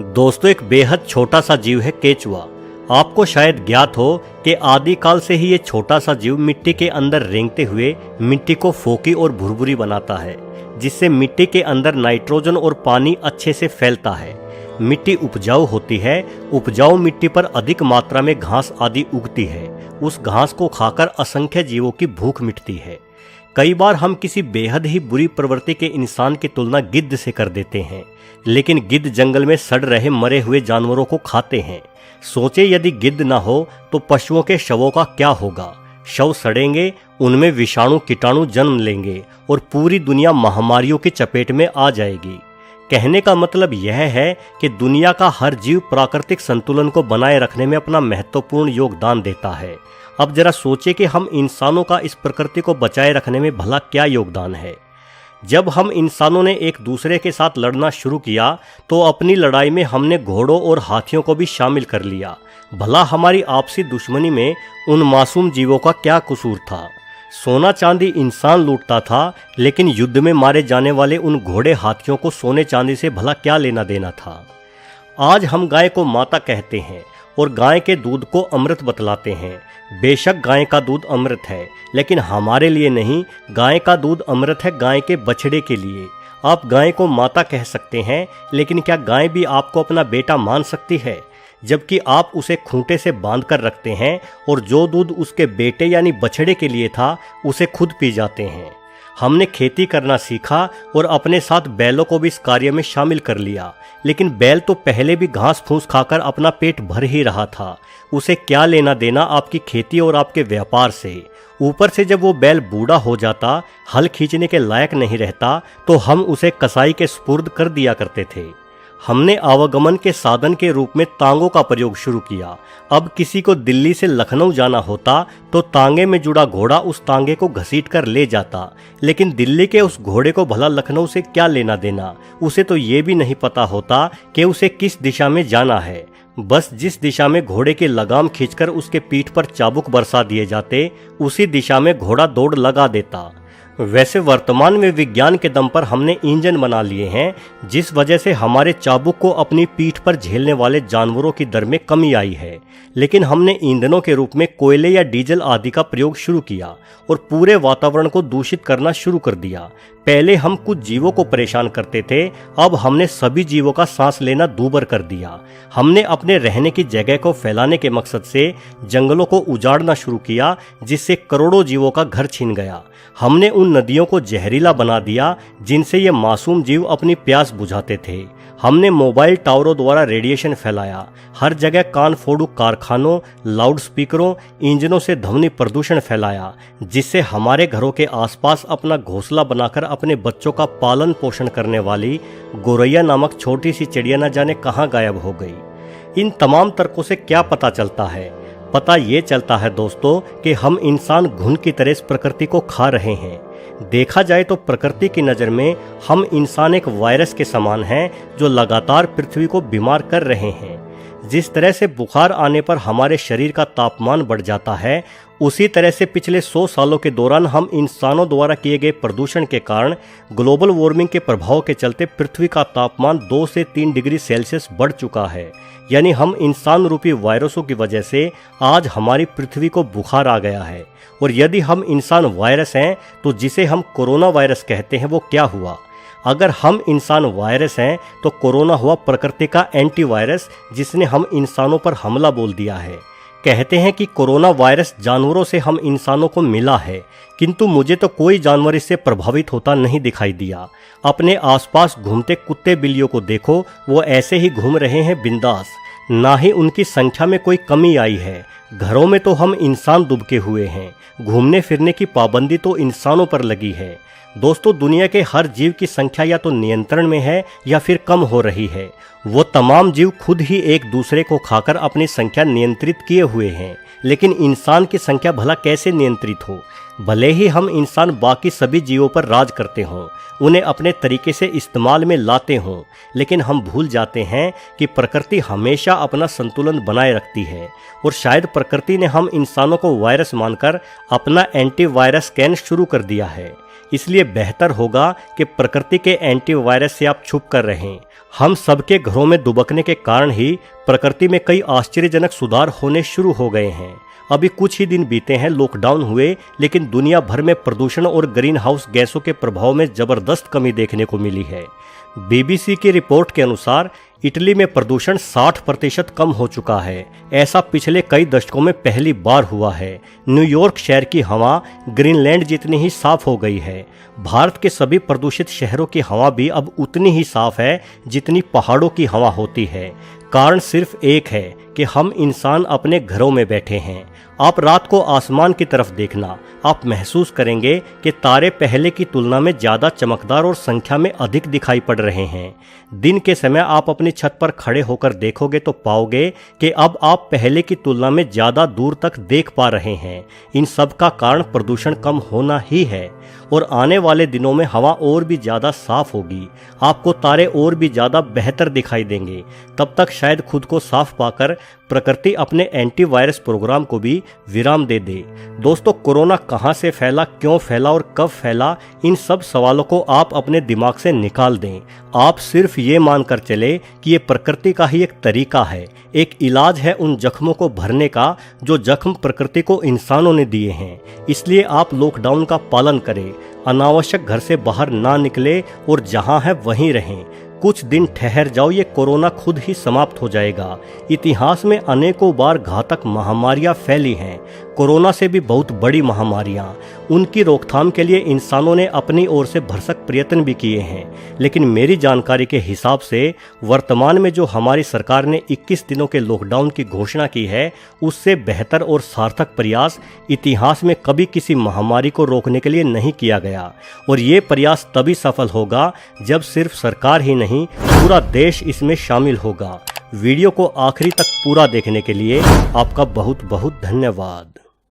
दोस्तों, एक बेहद छोटा सा जीव है केचुआ। आपको शायद ज्ञात हो कि आदिकाल से ही ये छोटा सा जीव मिट्टी के अंदर रेंगते हुए मिट्टी को फोकी और भुरभुरी बनाता है, जिससे मिट्टी के अंदर नाइट्रोजन और पानी अच्छे से फैलता है। मिट्टी उपजाऊ होती है। उपजाऊ मिट्टी पर अधिक मात्रा में घास आदि उगती है। उस घास को खाकर असंख्य जीवों की भूख मिटती है। कई बार हम किसी बेहद ही बुरी प्रवृत्ति के इंसान की तुलना गिद्ध से कर देते हैं, लेकिन गिद्ध जंगल में सड़ रहे मरे हुए जानवरों को खाते हैं। सोचे यदि गिद्ध ना हो तो पशुओं के शवों का क्या होगा। शव सड़ेंगे, उनमें विषाणु कीटाणु जन्म लेंगे और पूरी दुनिया महामारियों की चपेट में आ जाएगी। कहने का मतलब यह है कि दुनिया का हर जीव प्राकृतिक संतुलन को बनाए रखने में अपना महत्वपूर्ण योगदान देता है। अब जरा सोचे कि हम इंसानों का इस प्रकृति को बचाए रखने में भला क्या योगदान है। जब हम इंसानों ने एक दूसरे के साथ लड़ना शुरू किया तो अपनी लड़ाई में हमने घोड़ों और हाथियों को भी शामिल कर लिया। भला हमारी आपसी दुश्मनी में उन मासूम जीवों का क्या कसूर था। सोना चांदी इंसान लूटता था, लेकिन युद्ध में मारे जाने वाले उन घोड़े हाथियों को सोने चांदी से भला क्या लेना देना था। आज हम गाय को माता कहते हैं और गाय के दूध को अमृत बतलाते हैं। बेशक गाय का दूध अमृत है, लेकिन हमारे लिए नहीं। गाय का दूध अमृत है गाय के बछड़े के लिए। आप गाय को माता कह सकते हैं, लेकिन क्या गाय भी आपको अपना बेटा मान सकती है, जबकि आप उसे खूंटे से बांध कर रखते हैं और जो दूध उसके बेटे यानी बछड़े के लिए था उसे खुद पी जाते हैं। हमने खेती करना सीखा और अपने साथ बैलों को भी इस कार्य में शामिल कर लिया, लेकिन बैल तो पहले भी घास फूस खाकर अपना पेट भर ही रहा था। उसे क्या लेना देना आपकी खेती और आपके व्यापार से। ऊपर से जब वो बैल बूढ़ा हो जाता, हल खींचने के लायक नहीं रहता, तो हम उसे कसाई के सुपुर्द कर दिया करते थे। हमने आवागमन के साधन के रूप में तांगों का प्रयोग शुरू किया। अब किसी को दिल्ली से लखनऊ जाना होता तो तांगे में जुड़ा घोड़ा उस तांगे को घसीट कर ले जाता, लेकिन दिल्ली के उस घोड़े को भला लखनऊ से क्या लेना देना। उसे तो ये भी नहीं पता होता कि उसे किस दिशा में जाना है। बस जिस दिशा में घोड़े की लगाम खींचकर उसके पीठ पर चाबुक बरसा दिए जाते, उसी दिशा में घोड़ा दौड़ लगा देता। वैसे वर्तमान में विज्ञान के दम पर हमने इंजन बना लिए हैं, जिस वजह से हमारे चाबुक को अपनी पीठ पर झेलने वाले जानवरों की दर में कमी आई है। लेकिन हमने ईंधनों के रूप में कोयले या डीजल आदि का प्रयोग शुरू किया और पूरे वातावरण को दूषित करना शुरू कर दिया। पहले हम कुछ जीवों को परेशान करते थे, अब हमने सभी जीवों का सांस लेना दूभर कर दिया। हमने अपने रहने की जगह को फैलाने के मकसद से जंगलों को उजाड़ना शुरू किया, जिससे करोड़ों जीवों का घर छिन गया। हमने उन नदियों को जहरीला बना दिया जिनसे ये मासूम जीव अपनी प्यास बुझाते थे। हमने मोबाइल टावरों द्वारा रेडिएशन फैलाया। हर जगह कान फोड़ू कारखानों, लाउड स्पीकरों, इंजनों से ध्वनि प्रदूषण फैलाया, जिससे हमारे घरों के आसपास अपना घोंसला बनाकर अपने बच्चों का पालन पोषण करने वाली गोरैया नामक छोटी सी चिड़िया न जाने कहाँ गायब हो गई। इन तमाम तर्कों से क्या पता चलता है? पता ये चलता है दोस्तों कि हम इंसान घुन की तरह इस प्रकृति को खा रहे हैं। देखा जाए तो प्रकृति की नज़र में हम इंसान एक वायरस के समान हैं, जो लगातार पृथ्वी को बीमार कर रहे हैं। जिस तरह से बुखार आने पर हमारे शरीर का तापमान बढ़ जाता है, उसी तरह से पिछले 100 सालों के दौरान हम इंसानों द्वारा किए गए प्रदूषण के कारण ग्लोबल वार्मिंग के प्रभाव के चलते पृथ्वी का तापमान 2 से 3 डिग्री सेल्सियस बढ़ चुका है। यानी हम इंसान रूपी वायरसों की वजह से आज हमारी पृथ्वी को बुखार आ गया है। और यदि हम इंसान वायरस हैं तो जिसे हम कोरोना वायरस कहते हैं वो क्या हुआ? अगर हम इंसान वायरस हैं तो कोरोना हुआ प्रकृति का एंटीवायरस, जिसने हम इंसानों पर हमला बोल दिया है। कहते हैं कि कोरोना वायरस जानवरों से हम इंसानों को मिला है, किंतु मुझे तो कोई जानवर इससे प्रभावित होता नहीं दिखाई दिया। अपने आसपास घूमते कुत्ते बिल्लियों को देखो, वो ऐसे ही घूम रहे हैं बिंदास। ना ही उनकी संख्या में कोई कमी आई है। घरों में तो हम इंसान दुबके हुए हैं। घूमने फिरने की पाबंदी तो इंसानों पर लगी है। दोस्तों, दुनिया के हर जीव की संख्या या तो नियंत्रण में है या फिर कम हो रही है। वो तमाम जीव खुद ही एक दूसरे को खाकर अपनी संख्या नियंत्रित किए हुए हैं, लेकिन इंसान की संख्या भला कैसे नियंत्रित हो? भले ही हम इंसान बाकी सभी जीवों पर राज करते हों, उन्हें अपने तरीके से इस्तेमाल में लाते हों, लेकिन हम भूल जाते हैं कि प्रकृति हमेशा अपना संतुलन बनाए रखती है। और शायद प्रकृति ने हम इंसानों को वायरस मानकर अपना एंटीवायरस स्कैन शुरू कर दिया है। इसलिए बेहतर होगा कि प्रकृति के एंटीवायरस से आप छुप कर रहें। हम सबके घरों में दुबकने के कारण ही प्रकृति में कई आश्चर्यजनक सुधार होने शुरू हो गए हैं। अभी कुछ ही दिन बीते हैं लॉकडाउन हुए, लेकिन दुनिया भर में प्रदूषण और ग्रीन हाउस गैसों के प्रभाव में जबरदस्त कमी देखने को मिली है। BBC की रिपोर्ट के अनुसार इटली में प्रदूषण 60% कम हो चुका है। ऐसा पिछले कई दशकों में पहली बार हुआ है। न्यूयॉर्क शहर की हवा ग्रीनलैंड जितनी ही साफ हो गई है। भारत के सभी प्रदूषित शहरों की हवा भी अब उतनी ही साफ है जितनी पहाड़ों की हवा होती है। कारण सिर्फ एक है कि हम इंसान अपने घरों में बैठे हैं। आप रात को आसमान की तरफ देखना, आप महसूस करेंगे कि तारे पहले की तुलना में ज़्यादा चमकदार और संख्या में अधिक दिखाई पड़ रहे हैं। दिन के समय आप अपनी छत पर खड़े होकर देखोगे तो पाओगे कि अब आप पहले की तुलना में ज़्यादा दूर तक देख पा रहे हैं। इन सब का कारण प्रदूषण कम होना ही है और आने वाले दिनों में हवा और भी ज़्यादा साफ होगी। आपको तारे और भी ज़्यादा बेहतर दिखाई देंगे। तब तक शायद खुद को साफ पाकर प्रकृति अपने एंटीवायरस प्रोग्राम को भी विराम दे दे। दोस्तों, कोरोना कहां से फैला, क्यों फैला और कब फैला, इन सब सवालों को आप अपने दिमाग से निकाल दें। आप सिर्फ ये मानकर चले कि ये प्रकृति का ही एक तरीका है, एक इलाज है उन जख्मों को भरने का जो जख्म प्रकृति को इंसानों ने दिए हैं। इसलिए आप लॉकडाउन का पालन करें, अनावश्यक घर से बाहर ना निकले और जहां है वहीं रहें। कुछ दिन ठहर जाओ, ये कोरोना खुद ही समाप्त हो जाएगा। इतिहास में अनेकों बार घातक महामारियां फैली हैं, कोरोना से भी बहुत बड़ी महामारियां। उनकी रोकथाम के लिए इंसानों ने अपनी ओर से भरसक प्रयत्न भी किए हैं, लेकिन मेरी जानकारी के हिसाब से वर्तमान में जो हमारी सरकार ने 21 दिनों के लॉकडाउन की घोषणा की है, उससे बेहतर और सार्थक प्रयास इतिहास में कभी किसी महामारी को रोकने के लिए नहीं किया गया। और ये प्रयास तभी सफल होगा जब सिर्फ सरकार ही नहीं, पूरा देश इसमें शामिल होगा। वीडियो को आखिरी तक पूरा देखने के लिए आपका बहुत बहुत धन्यवाद।